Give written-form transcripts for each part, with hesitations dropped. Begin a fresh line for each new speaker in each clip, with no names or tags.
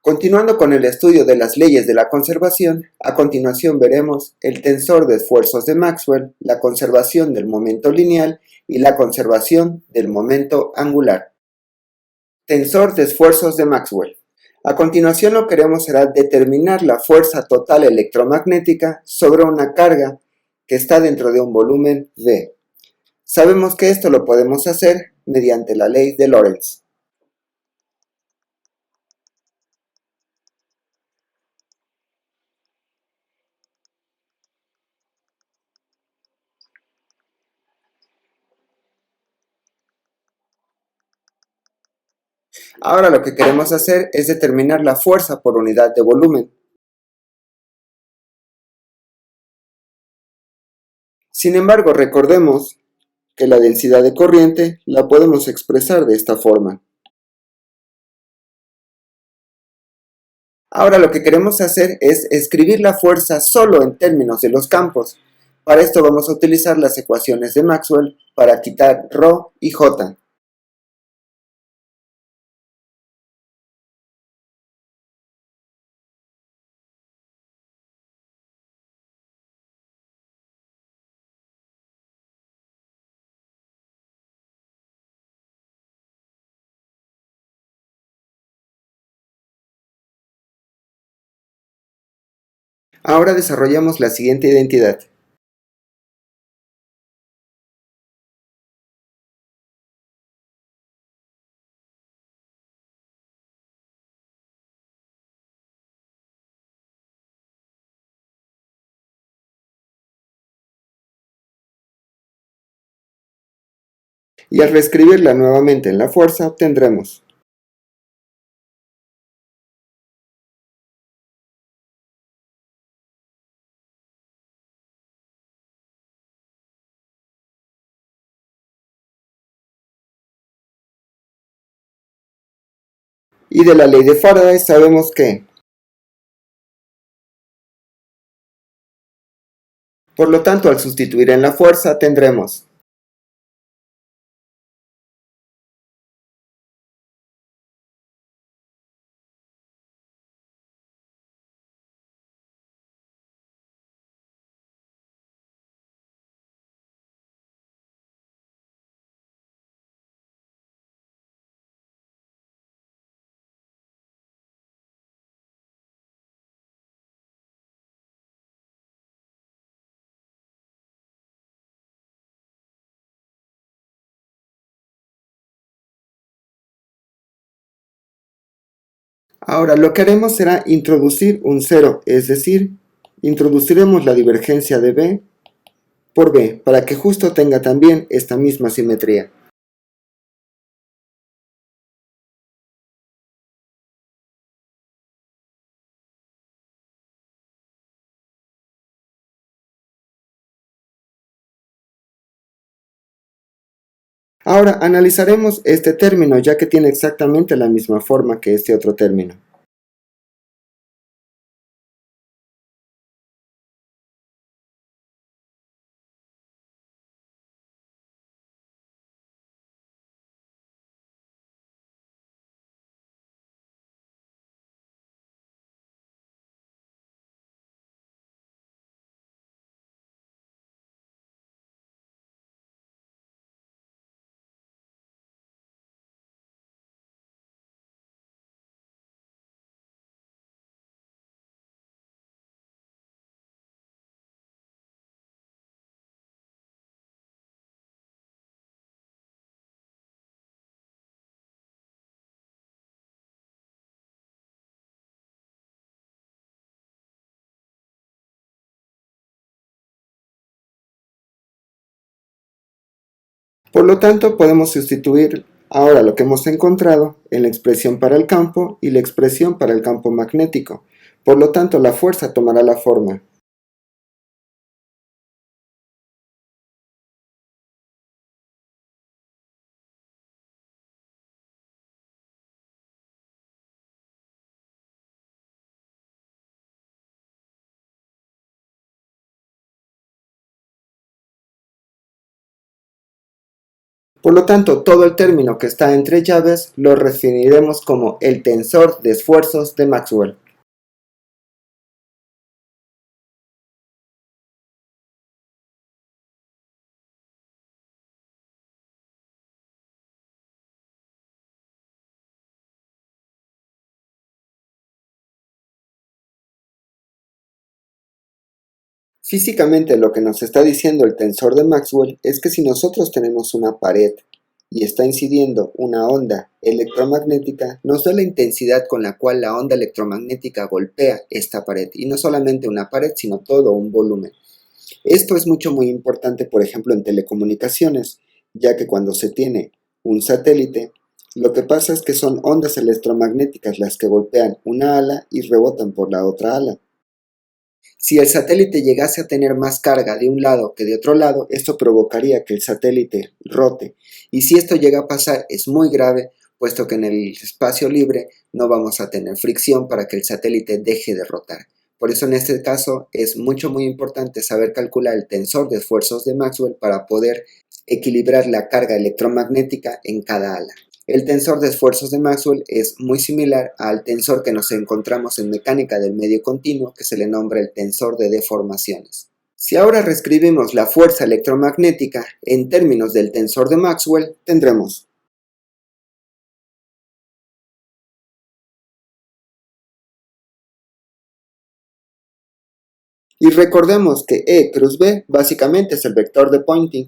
Continuando con el estudio de las leyes de la conservación, a continuación veremos el tensor de esfuerzos de Maxwell, la conservación del momento lineal y la conservación del momento angular. Tensor de esfuerzos de Maxwell. A continuación lo que haremos será determinar la fuerza total electromagnética sobre una carga que está dentro de un volumen V. Sabemos que esto lo podemos hacer mediante la ley de Lorentz. Ahora lo que queremos hacer es determinar la fuerza por unidad de volumen. Sin embargo, recordemos que la densidad de corriente la podemos expresar de esta forma. Ahora lo que queremos hacer es escribir la fuerza solo en términos de los campos. Para esto vamos a utilizar las ecuaciones de Maxwell para quitar ρ y j. Ahora desarrollamos la siguiente identidad. Y al reescribirla nuevamente en la fuerza obtendremos y de la ley de Faraday sabemos que, por lo tanto, al sustituir en la fuerza tendremos Ahora lo que haremos será introducir un cero, es decir, introduciremos la divergencia de B por B para que justo tenga también esta misma simetría. Ahora analizaremos este término ya que tiene exactamente la misma forma que este otro término. Por lo tanto, podemos sustituir ahora lo que hemos encontrado en la expresión para el campo y la expresión para el campo magnético. Por lo tanto, la fuerza tomará la forma Por lo tanto, todo el término que está entre llaves lo definiremos como el tensor de esfuerzos de Maxwell. Físicamente lo que nos está diciendo el tensor de Maxwell es que si nosotros tenemos una pared y está incidiendo una onda electromagnética, nos da la intensidad con la cual la onda electromagnética golpea esta pared, y no solamente una pared, sino todo un volumen. Esto es muy importante, por ejemplo, en telecomunicaciones, ya que cuando se tiene un satélite, lo que pasa es que son ondas electromagnéticas las que golpean una ala y rebotan por la otra ala. Si el satélite llegase a tener más carga de un lado que de otro lado, esto provocaría que el satélite rote. Y si esto llega a pasar, es muy grave, puesto que en el espacio libre no vamos a tener fricción para que el satélite deje de rotar. Por eso en este caso es muy importante saber calcular el tensor de esfuerzos de Maxwell para poder equilibrar la carga electromagnética en cada ala. El tensor de esfuerzos de Maxwell es muy similar al tensor que nos encontramos en mecánica del medio continuo, que se le nombra el tensor de deformaciones. Si ahora reescribimos la fuerza electromagnética en términos del tensor de Maxwell, tendremos y recordemos que E cruz B básicamente es el vector de Poynting.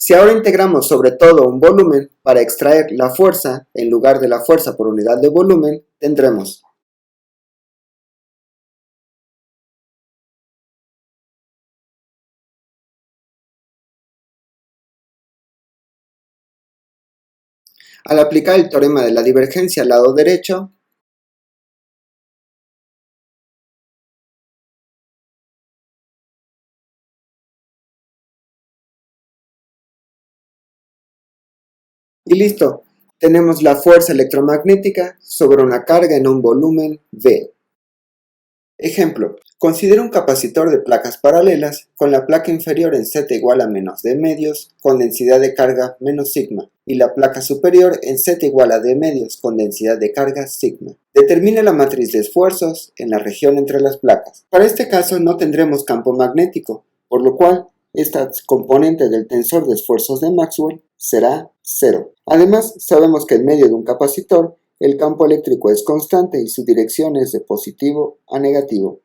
Si ahora integramos sobre todo un volumen para extraer la fuerza en lugar de la fuerza por unidad de volumen, tendremos al aplicar el teorema de la divergencia al lado derecho, y listo, tenemos la fuerza electromagnética sobre una carga en un volumen V. Ejemplo, considera un capacitor de placas paralelas con la placa inferior en Z igual a menos D medios con densidad de carga menos sigma y la placa superior en Z igual a D medios con densidad de carga sigma. Determina la matriz de esfuerzos en la región entre las placas. Para este caso no tendremos campo magnético, por lo cual esta componente del tensor de esfuerzos de Maxwell será 0. Además, sabemos que en medio de un capacitor el campo eléctrico es constante y su dirección es de positivo a negativo,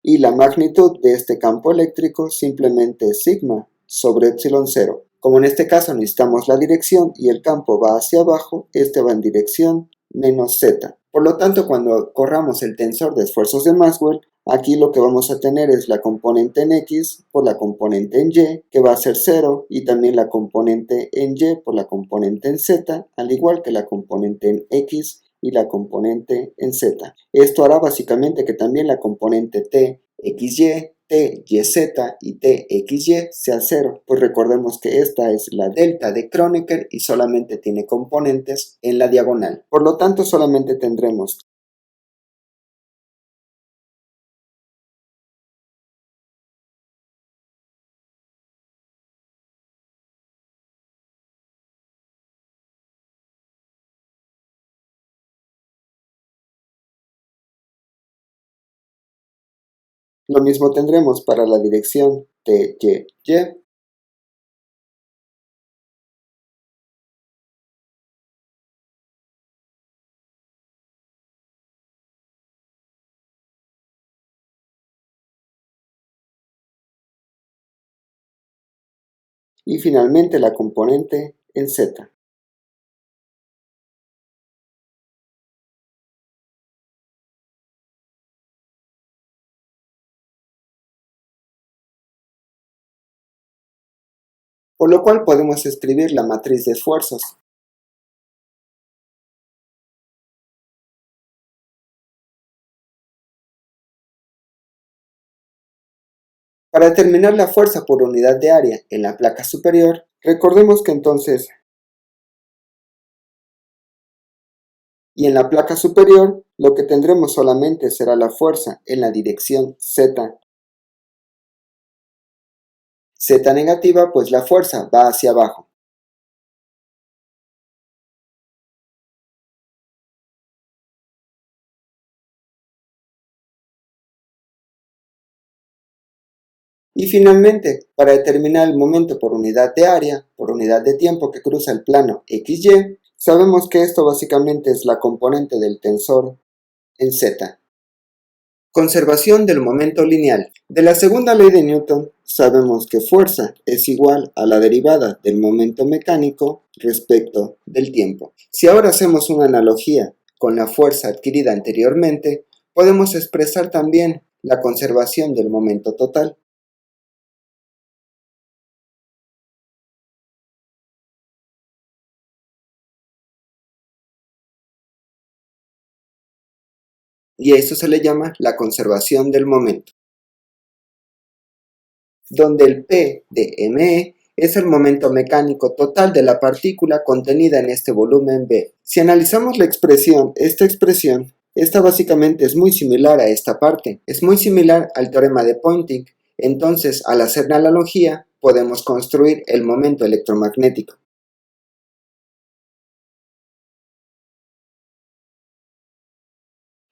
y la magnitud de este campo eléctrico simplemente es sigma sobre epsilon 0. Como en este caso necesitamos la dirección y el campo va hacia abajo, este va en dirección menos z. Por lo tanto, cuando corramos el tensor de esfuerzos de Maxwell, aquí lo que vamos a tener es la componente en x por la componente en y, que va a ser 0, y también la componente en y por la componente en z, al igual que la componente en x y la componente en z. Esto hará básicamente que también la componente t, xy, t, yz y t, xy sea 0, pues recordemos que esta es la delta de Kronecker y solamente tiene componentes en la diagonal. Por lo tanto, solamente tendremos lo mismo tendremos para la dirección t, y, y finalmente la componente en z. Por lo cual podemos escribir la matriz de esfuerzos. Para determinar la fuerza por unidad de área en la placa superior, recordemos que entonces, y en la placa superior, lo que tendremos solamente será la fuerza en la dirección z. Z negativa, pues la fuerza va hacia abajo. Y finalmente, para determinar el momento por unidad de área, por unidad de tiempo que cruza el plano XY, sabemos que esto básicamente es la componente del tensor en Z. Conservación del momento lineal. De la segunda ley de Newton, sabemos que fuerza es igual a la derivada del momento mecánico respecto del tiempo. Si ahora hacemos una analogía con la fuerza adquirida anteriormente, podemos expresar también la conservación del momento total. Y a eso se le llama la conservación del momento, donde el P de ME es el momento mecánico total de la partícula contenida en este volumen B. Si analizamos la expresión, esta básicamente es muy similar a esta parte, es muy similar al teorema de Poynting. Entonces, al hacer la analogía, podemos construir el momento electromagnético.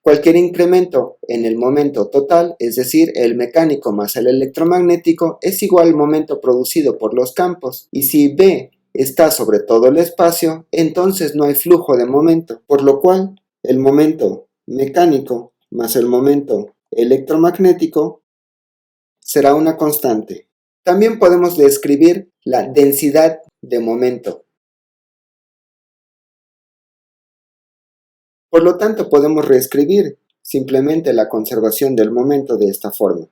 Cualquier incremento en el momento total, es decir, el mecánico más el electromagnético, es igual al momento producido por los campos, y si B está sobre todo el espacio, entonces no hay flujo de momento, por lo cual el momento mecánico más el momento electromagnético será una constante. También podemos describir la densidad de momento. Por lo tanto, podemos reescribir simplemente la conservación del momento de esta forma.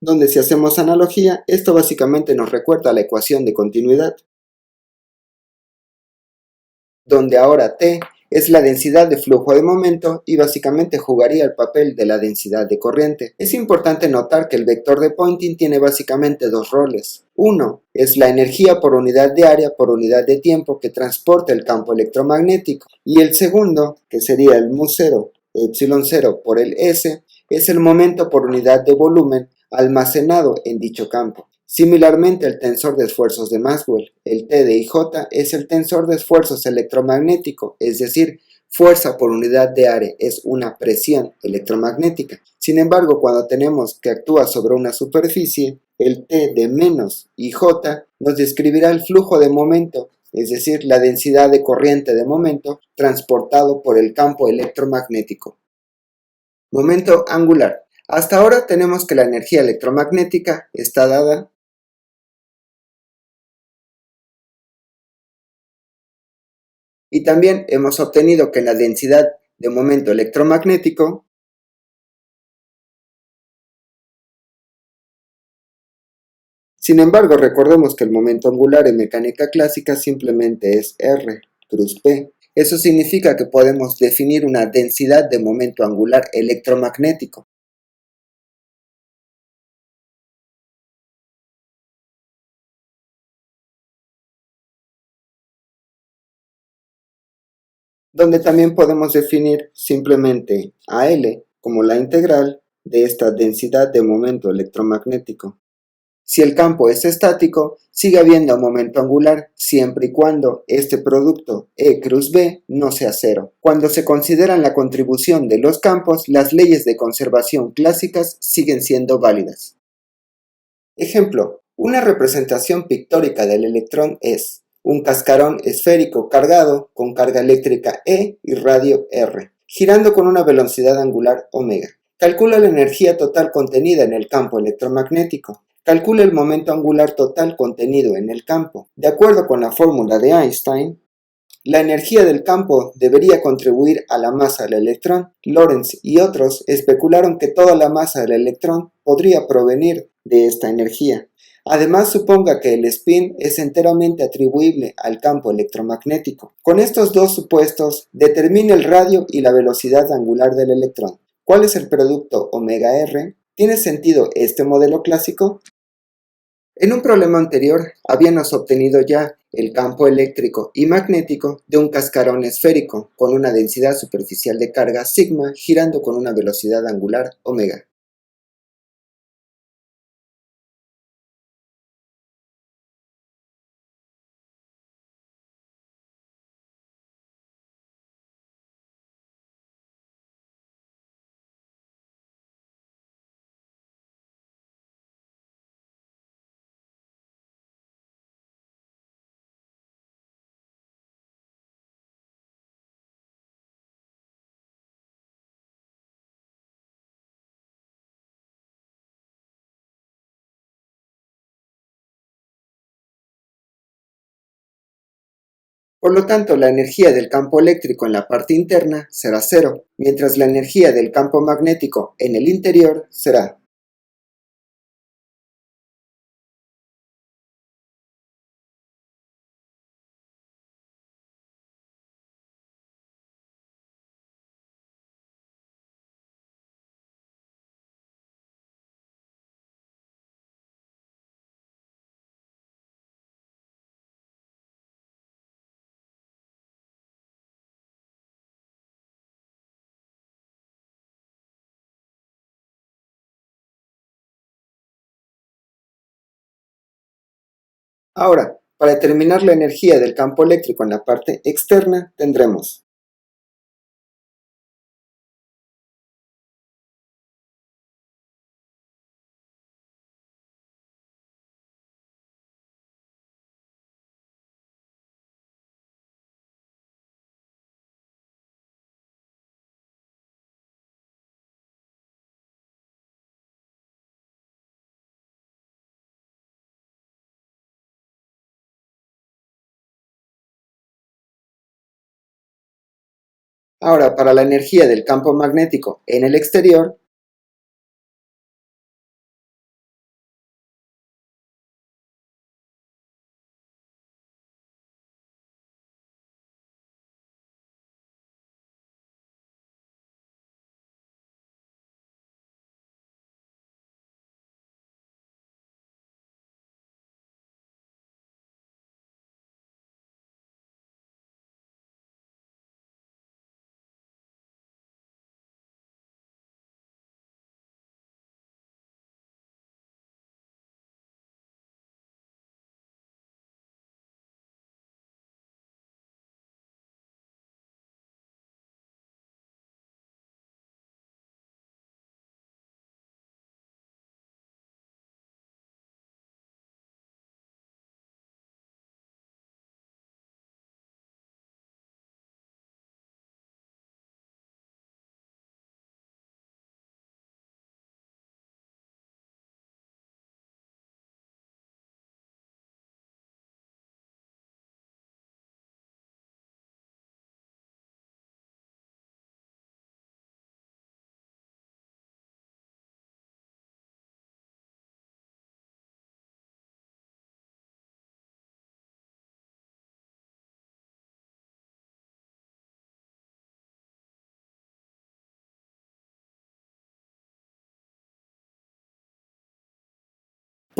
Donde si hacemos analogía, esto básicamente nos recuerda la ecuación de continuidad, donde ahora T es la densidad de flujo de momento y básicamente jugaría el papel de la densidad de corriente. Es importante notar que el vector de Poynting tiene básicamente dos roles. Uno es la energía por unidad de área por unidad de tiempo que transporta el campo electromagnético, y el segundo, que sería el μ0 epsilon0 por el S, es el momento por unidad de volumen almacenado en dicho campo. Similarmente, el tensor de esfuerzos de Maxwell, el T de IJ, es el tensor de esfuerzos electromagnético, es decir, fuerza por unidad de área es una presión electromagnética. Sin embargo, cuando tenemos que actúa sobre una superficie, el T de menos IJ nos describirá el flujo de momento, es decir, la densidad de corriente de momento transportado por el campo electromagnético. Momento angular. Hasta ahora tenemos que la energía electromagnética está dada y también hemos obtenido que la densidad de momento electromagnético sin embargo, recordemos que el momento angular en mecánica clásica simplemente es R cruz P. Eso significa que podemos definir una densidad de momento angular electromagnético. Donde también podemos definir simplemente a L como la integral de esta densidad de momento electromagnético. Si el campo es estático, sigue habiendo momento angular siempre y cuando este producto E cruz B no sea cero. Cuando se consideran la contribución de los campos, las leyes de conservación clásicas siguen siendo válidas. Ejemplo, una representación pictórica del electrón es un cascarón esférico cargado con carga eléctrica E y radio R, girando con una velocidad angular omega. Calcula la energía total contenida en el campo electromagnético. Calcula el momento angular total contenido en el campo. De acuerdo con la fórmula de Einstein, la energía del campo debería contribuir a la masa del electrón. Lorentz y otros especularon que toda la masa del electrón podría provenir de esta energía. Además, suponga que el spin es enteramente atribuible al campo electromagnético. Con estos dos supuestos, determine el radio y la velocidad angular del electrón. ¿Cuál es el producto omega R? ¿Tiene sentido este modelo clásico? En un problema anterior habíamos obtenido ya el campo eléctrico y magnético de un cascarón esférico con una densidad superficial de carga sigma girando con una velocidad angular omega. Por lo tanto, la energía del campo eléctrico en la parte interna será cero, mientras la energía del campo magnético en el interior será. Ahora, para determinar la energía del campo eléctrico en la parte externa, tendremos. Ahora, para la energía del campo magnético en el exterior,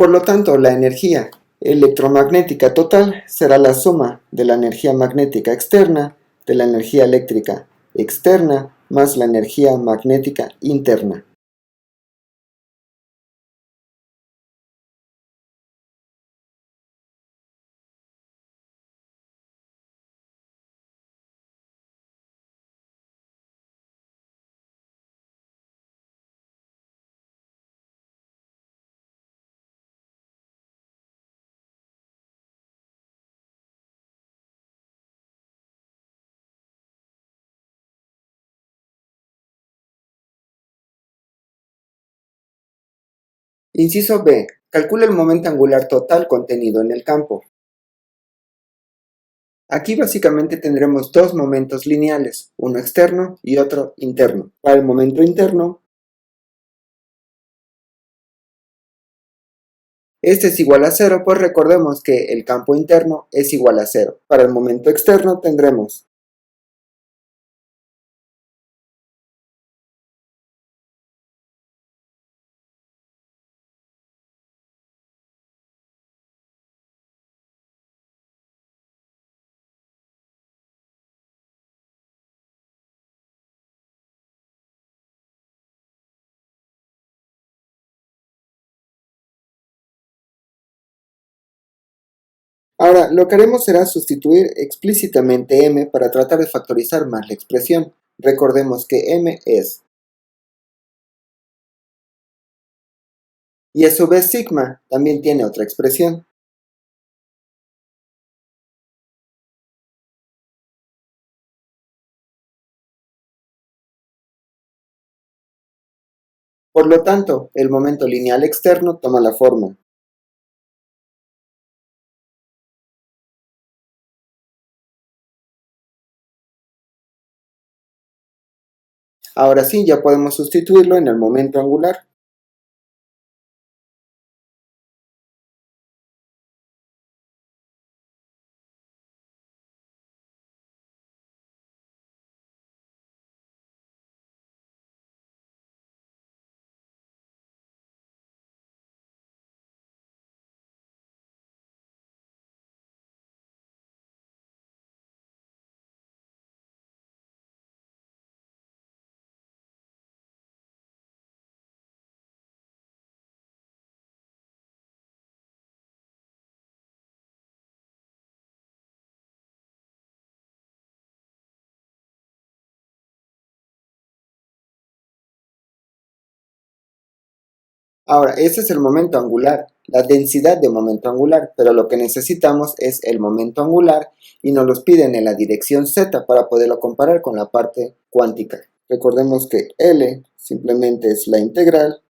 por lo tanto, la energía electromagnética total será la suma de la energía magnética externa de la energía eléctrica externa más la energía magnética interna. Inciso B. Calcula el momento angular total contenido en el campo. Aquí básicamente tendremos dos momentos lineales, uno externo y otro interno. Para el momento interno, este es igual a cero, pues recordemos que el campo interno es igual a cero. Para el momento externo tendremos Ahora, lo que haremos será sustituir explícitamente m para tratar de factorizar más la expresión. Recordemos que m es, y a su vez sigma también tiene otra expresión. Por lo tanto, el momento lineal externo toma la forma. Ahora sí, ya podemos sustituirlo en el momento angular. Ahora, ese es el momento angular, la densidad de momento angular, pero lo que necesitamos es el momento angular y nos los piden en la dirección z para poderlo comparar con la parte cuántica. Recordemos que L simplemente es la integral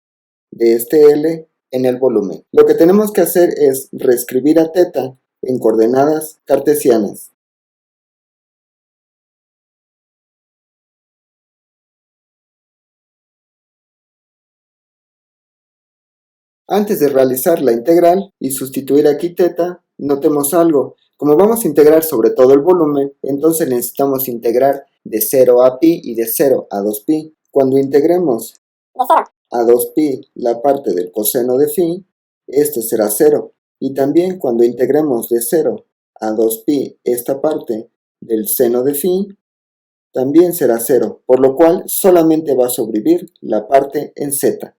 de este L en el volumen. Lo que tenemos que hacer es reescribir a θ en coordenadas cartesianas. Antes de realizar la integral y sustituir aquí θ, notemos algo. Como vamos a integrar sobre todo el volumen, entonces necesitamos integrar de 0 a pi y de 0 a 2pi. Cuando integremos a 2pi la parte del coseno de phi, este será 0. Y también cuando integremos de 0 a 2pi esta parte del seno de phi, también será 0, por lo cual solamente va a sobrevivir la parte en z.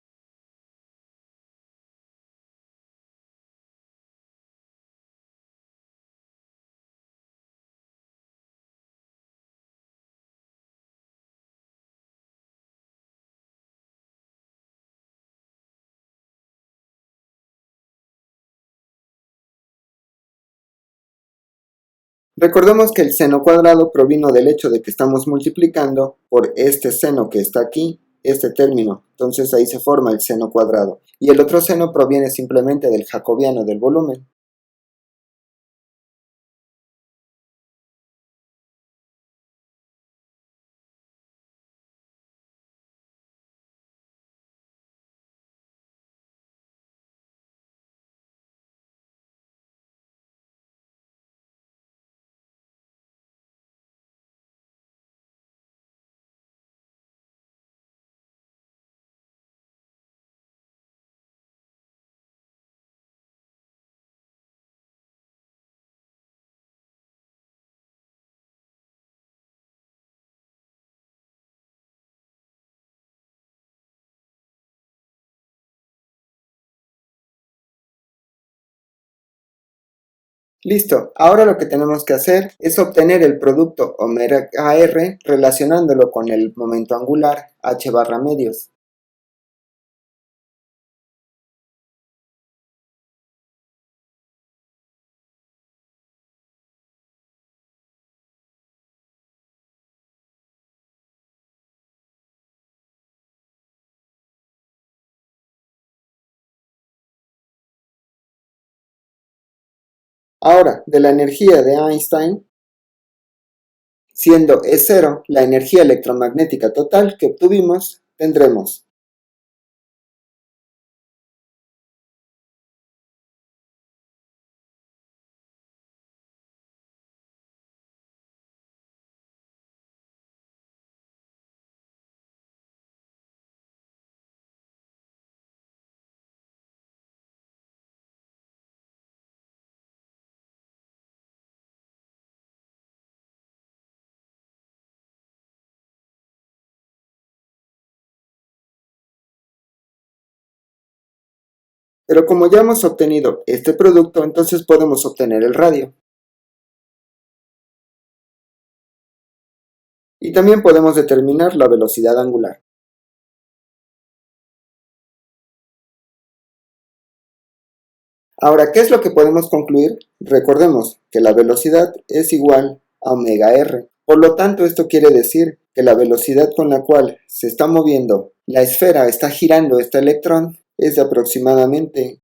Recordemos que el seno cuadrado provino del hecho de que estamos multiplicando por este seno que está aquí, este término. Entonces ahí se forma el seno cuadrado. Y el otro seno proviene simplemente del jacobiano del volumen. Listo, ahora lo que tenemos que hacer es obtener el producto omega r relacionándolo con el momento angular h barra medios. Ahora, de la energía de Einstein, siendo E0 la energía electromagnética total que obtuvimos, tendremos Pero como ya hemos obtenido este producto, entonces podemos obtener el radio. Y también podemos determinar la velocidad angular. Ahora, ¿qué es lo que podemos concluir? Recordemos que la velocidad es igual a omega r. Por lo tanto, esto quiere decir que la velocidad con la cual se está moviendo la esfera, está girando este electrón, es de aproximadamente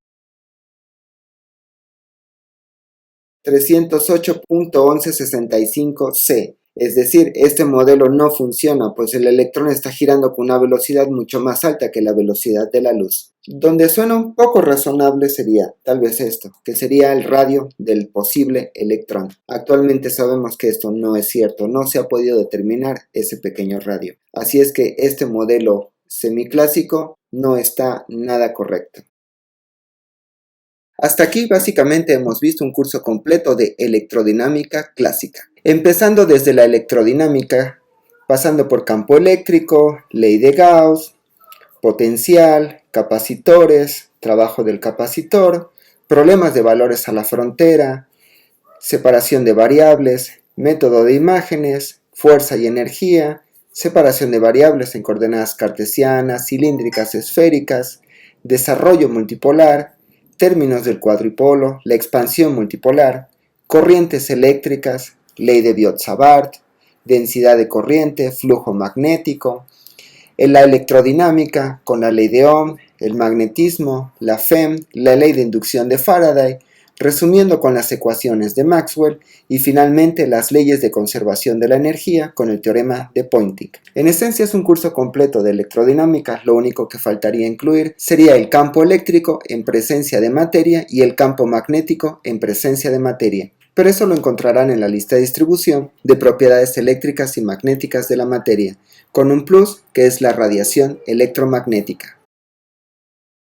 308.1165 c. Es decir, este modelo no funciona, pues el electrón está girando con una velocidad mucho más alta que la velocidad de la luz. Donde suena un poco razonable sería tal vez esto, que sería el radio del posible electrón. Actualmente sabemos que esto no es cierto, no se ha podido determinar ese pequeño radio. Así es que este modelo semiclásico no está nada correcto. Hasta aquí básicamente hemos visto un curso completo de electrodinámica clásica, empezando desde la electrodinámica, pasando por campo eléctrico, ley de Gauss, potencial, capacitores, trabajo del capacitor, problemas de valores a la frontera, separación de variables, método de imágenes, fuerza y energía, separación de variables en coordenadas cartesianas, cilíndricas, esféricas, desarrollo multipolar, términos del cuadripolo, la expansión multipolar, corrientes eléctricas, ley de Biot-Savart, densidad de corriente, flujo magnético, en la electrodinámica con la ley de Ohm, el magnetismo, la FEM, la ley de inducción de Faraday, resumiendo con las ecuaciones de Maxwell y finalmente las leyes de conservación de la energía con el teorema de Poynting. En esencia es un curso completo de electrodinámica, lo único que faltaría incluir sería el campo eléctrico en presencia de materia y el campo magnético en presencia de materia. Pero eso lo encontrarán en la lista de distribución de propiedades eléctricas y magnéticas de la materia, con un plus que es la radiación electromagnética.